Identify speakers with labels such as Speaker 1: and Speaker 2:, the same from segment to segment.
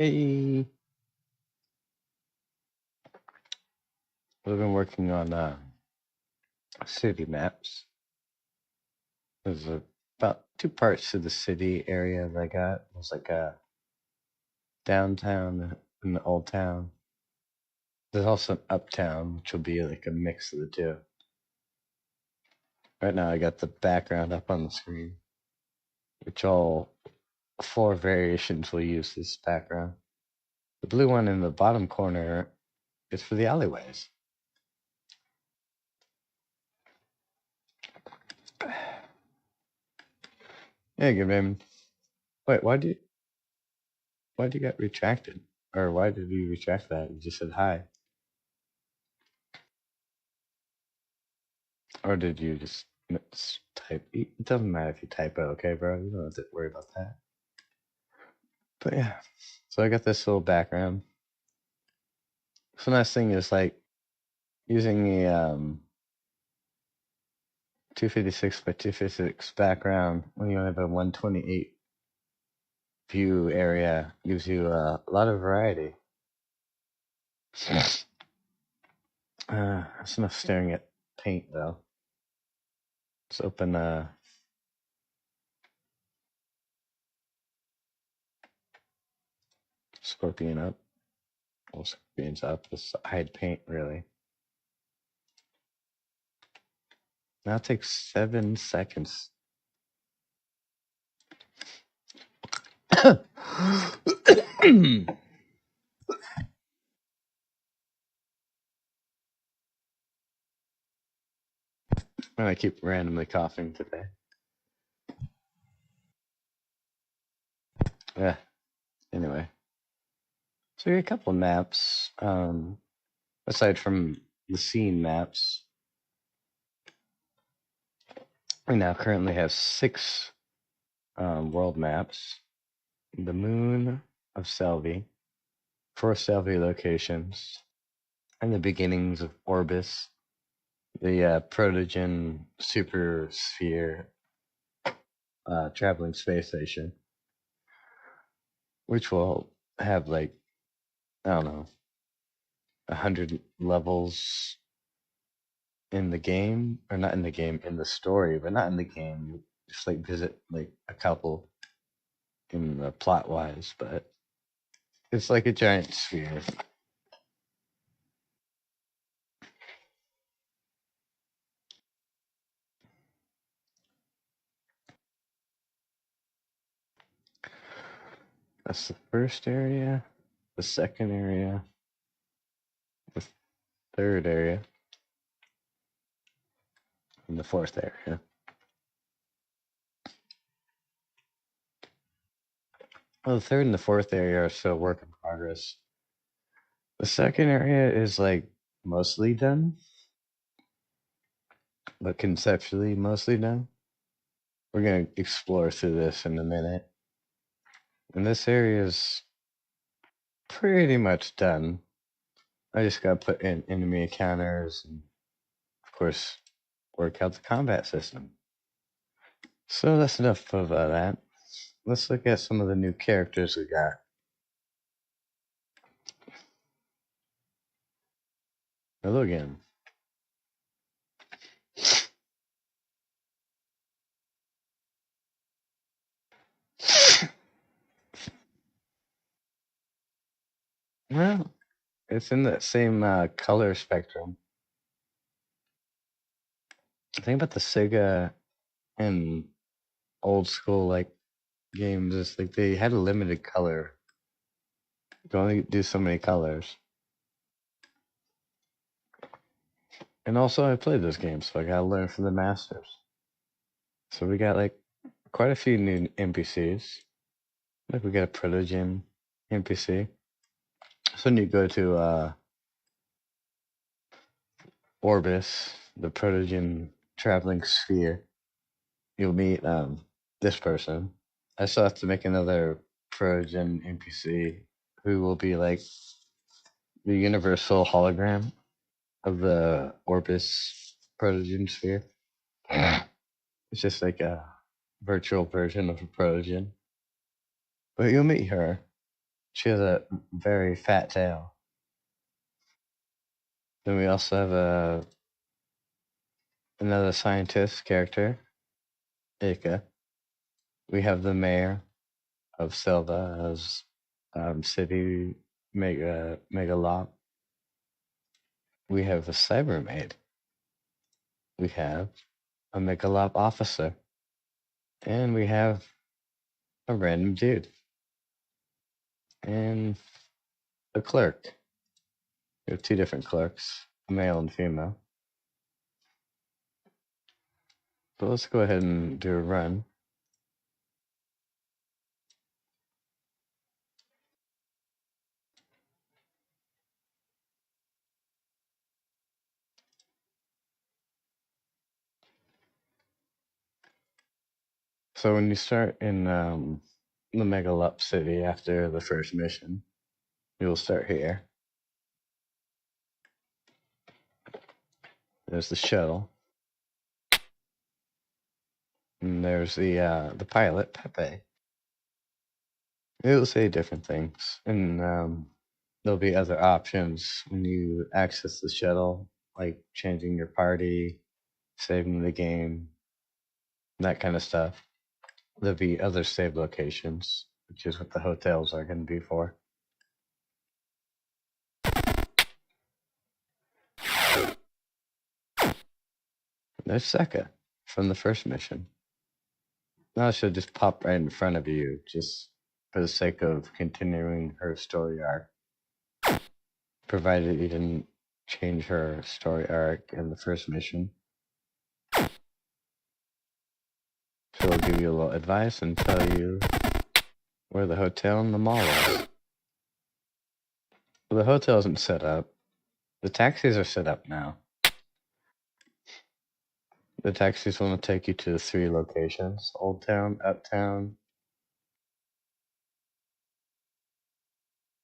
Speaker 1: Hey, we've been working on city maps. There's about two parts to the city area that I got. There's like a downtown and the old town. There's also an uptown, which will be like a mix of the two. Right now, I got the background up on the screen, which all four variations will use this background. The blue one in the bottom corner is for the alleyways. Yeah, good man. Wait, why did you get retracted? Or why did you retract that? You just said hi. Or did you just type? It doesn't matter if you typo, okay, bro? You don't have to worry about that. But yeah, so I got this little background. So nice thing is like using the 256 by 256 background when you have a 128 view area gives you a lot of variety. That's enough staring at paint though. Let's open Scorpion up. Well, Scorpion's up. Let's hide paint really. Now it takes 7 seconds. And I keep randomly coughing today. Yeah. Anyway, so we got a couple of maps. Aside from the scene maps, we now currently have 6 world maps: the moon of Selvi, 4 Selvi locations, and the beginnings of Orbis, the Protogen super sphere traveling space station, which will have like, I don't know, 100 levels in the game, or not in the game, in the story, but not in the game. You just like visit like a couple in the plot wise, but it's like a giant sphere. That's the first area, the second area, the third area, and the fourth area. Well, the third and the fourth area are still work in progress. The second area is like mostly done, but conceptually mostly done. We're gonna explore through this in a minute. And this area is pretty much done. I just gotta put in enemy encounters and, of course, work out the combat system. So that's enough of that. Let's look at some of the new characters we got. Hello again. Well, it's in the same color spectrum. The thing about the Sega and old school like games is like they had a limited color. You can only do so many colors. And also I played those games, so I gotta learn from the masters. So we got like quite a few new NPCs. Like we got a Protogen NPC. So when you go to Orbis, the Protogen traveling sphere, you'll meet this person. I still have to make another Protogen NPC who will be like the universal hologram of the Orbis Protogen sphere. It's just like a virtual version of a Protogen. But you'll meet her. She has a very fat tail. Then we also have another scientist character, Ika. We have the mayor of Silva as city megalop. We have a cybermaid. We have a megalop officer. And we have a random dude. And a clerk. We have two different clerks, male and female. So let's go ahead and do a run. So when you start in the Megalup City after the first mission, you'll start here. There's the shuttle. And there's the pilot, Pepe. It'll say different things. And there'll be other options when you access the shuttle, like changing your party, saving the game, that kind of stuff. There'll be other save locations, which is what the hotels are going to be for. There's Seka from the first mission. Now she'll just pop right in front of you, just for the sake of continuing her story arc. Provided you didn't change her story arc in the first mission. She'll give you a little advice and tell you where the hotel and the mall is. Well, the hotel isn't set up. The taxis are set up now. The taxis want to take you to 3 locations: Old Town, Uptown,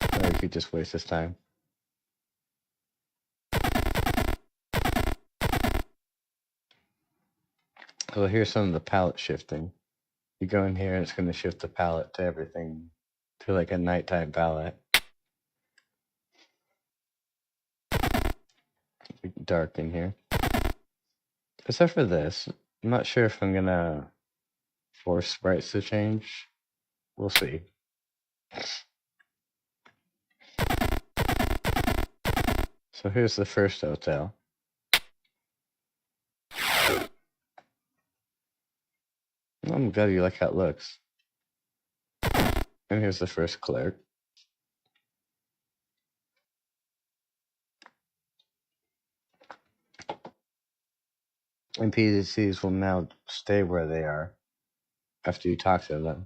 Speaker 1: or you could just waste this time. So here's some of the palette shifting. You go in here and it's going to shift the palette to everything, to like a nighttime palette. Dark in here. Except for this, I'm not sure if I'm going to force sprites to change. We'll see. So here's the first hotel. I'm glad you like how it looks. And here's the first clerk. NPCs will now stay where they are after you talk to them.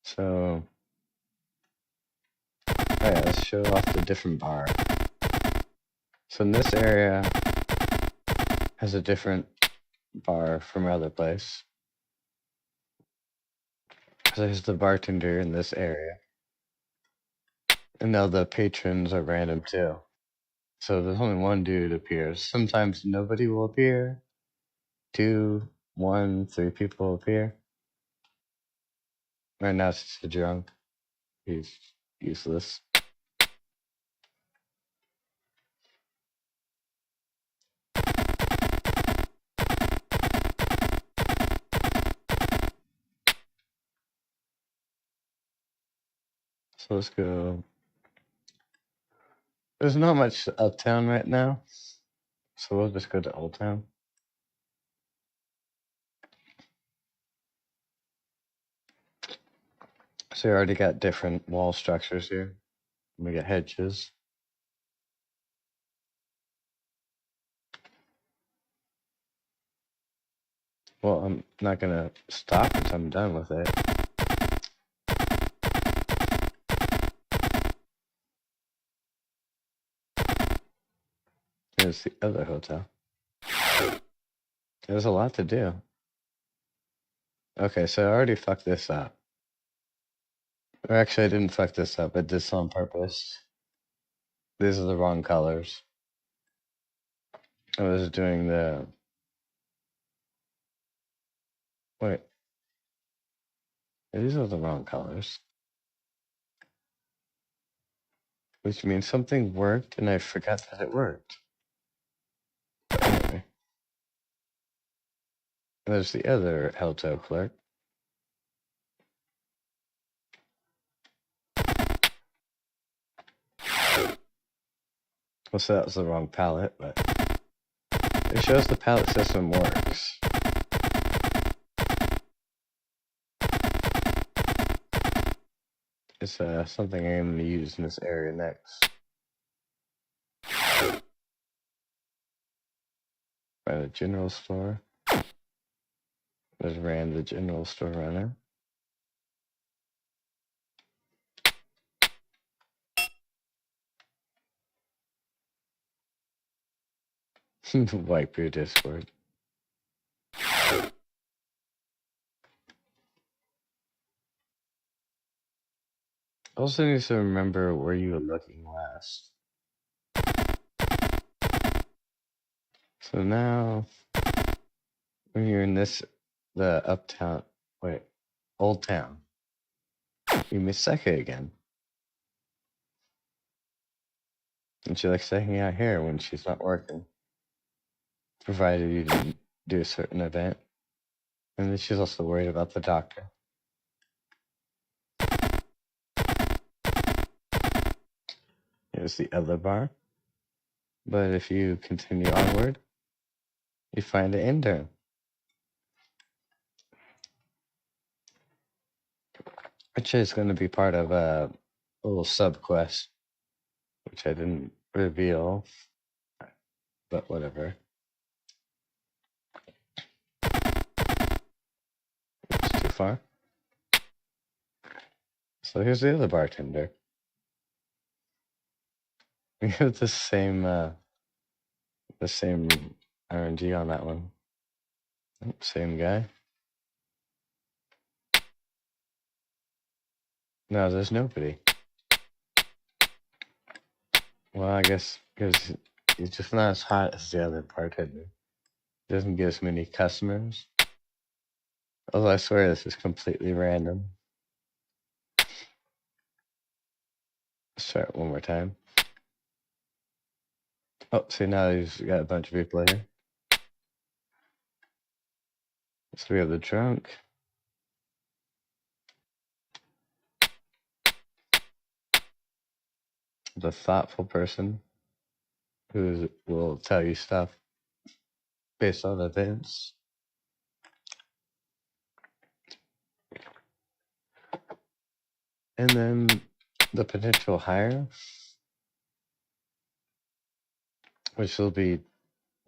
Speaker 1: So, yeah, let's show off the different bar. So in this area has a different bar from our other place. So there's the bartender in this area. And now the patrons are random too. So there's only one dude appears. Sometimes nobody will appear. 2, 1, 3 people appear. Right now it's just a drunk. He's useless. So let's go. There's not much uptown right now. So we'll just go to Old Town. So you already got different wall structures here. We got hedges. Well, I'm not gonna stop until I'm done with it. Here's the other hotel. There's a lot to do. Okay, so I already fucked this up. Or actually, I didn't fuck this up. I did this on purpose. these are the wrong colors. I was doing the... Wait. These are the wrong colors. Which means something worked and I forgot that it worked. But anyway. There's the other hotel clerk. Well, so that was the wrong palette, but it shows the palette system works. It's something I'm going to use in this area next. By the general store. There's Rand, the general store runner. Wipe your Discord. Also need to remember where you were looking last. So now, when you're in this, the uptown, wait, old town, you miss Seka again. And she likes hanging out here when she's not working. Provided you didn't do a certain event. And then she's also worried about the doctor. Here's the other bar. But if you continue onward, you find an intern. Which is going to be part of a little sub-quest. Which I didn't reveal. But whatever. It's too far. So here's the other bartender. We have the same RNG on that one. Same guy. No, there's nobody. Well, I guess because he's just not as hot as the other bartender. Doesn't get as many customers. Although I swear this is completely random. Let's try it one more time. Oh, see, now he's got a bunch of people here. So we have the drunk. The thoughtful person who will tell you stuff based on events. And then the potential hire, which will be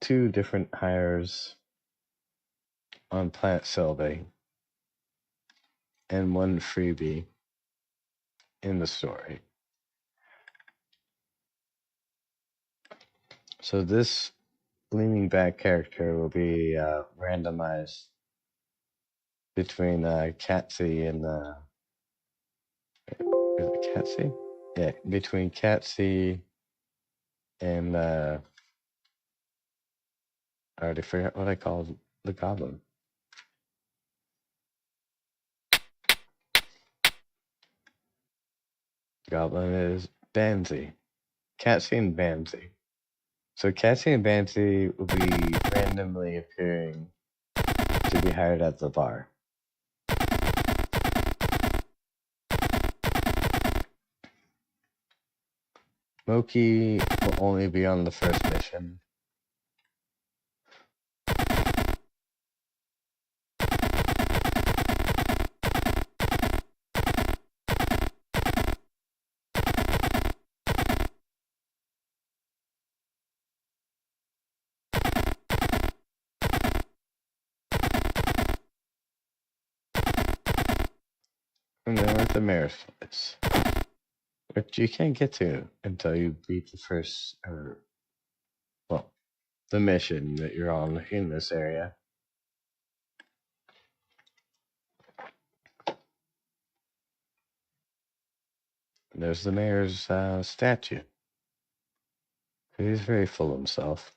Speaker 1: 2 different hires on Planet Sylvie and 1 freebie in the story. So this leaning back character will be randomized between Catsy and is it Catsy? Yeah, between Catsy and I already forgot what I called the goblin. Goblin is Bansy. Catsy and Bansy. So Catsy and Bansy will be randomly appearing to be hired at the bar. Moki will only be on the first mission. And then we're at the mayor's place, which you can't get to until you beat the first, the mission that you're on in this area. And there's the mayor's statue. He's very full of himself.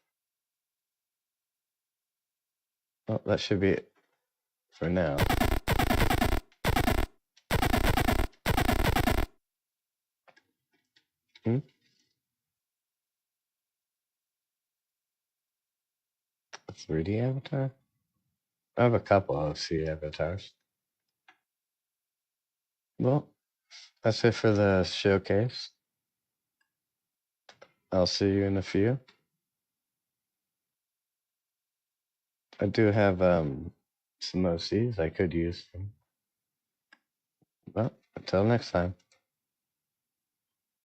Speaker 1: Well, that should be it for now. Hmm? A 3D avatar? I have a couple OC avatars. Well, that's it for the showcase. I'll see you in a few. I do have some OCs. I could use them. Well, until next time.